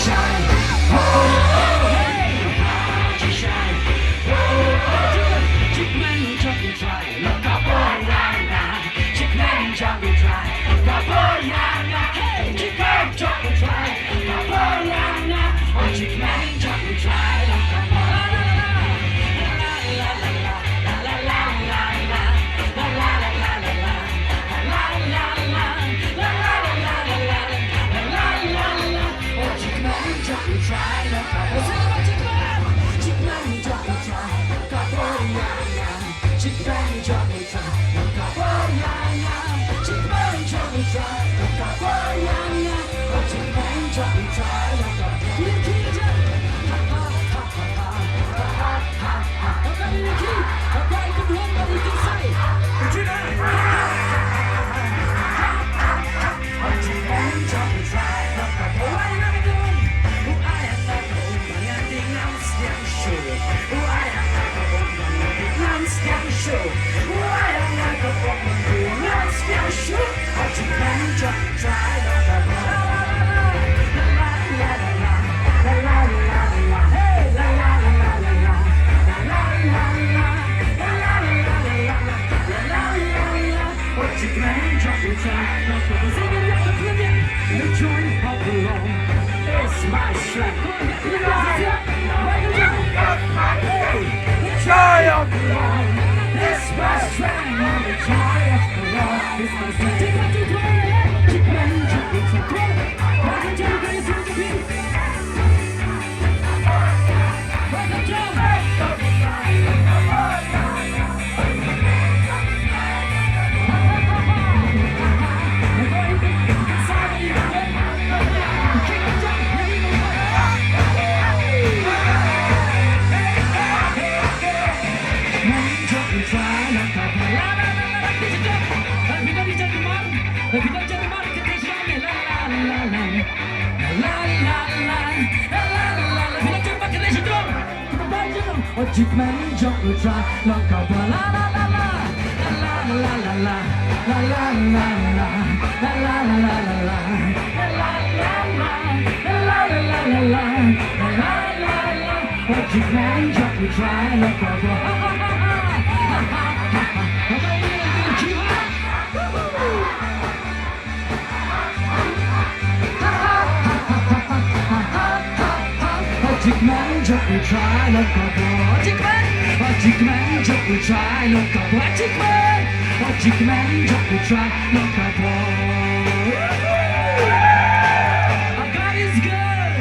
shine. Oh, hey, shine. Chick men chop me try, look up boy yana. Chick men chop me try, look up boy yana. Hey, chick men chop me try, look up boy yana. Oh, chick men chop me try, look up boy yana. La la la la la la la la la la la la la la la la la la la la. Oh, chick men chop me try, look up boy yana. Chick men chop me try, look up boy yana. Chick men chop me try, look up boy yana. Chick men chop me try, look up boy yana. Oh, chick men chop me try, look up boy yana. It's my shad. Joy of the Lord. It's my strength. The joy of the Lord. It's my strength. Take what you play. Chick men chop me try. Welcome to the place of the beat. Welcome to chick men jump the try, look up la la la la la la la la la la la la la la. Chick men jump the try, look up chick men jump the try, look up chick men. Chick men jump the try, look up chick men. Chick men jump the try, look up.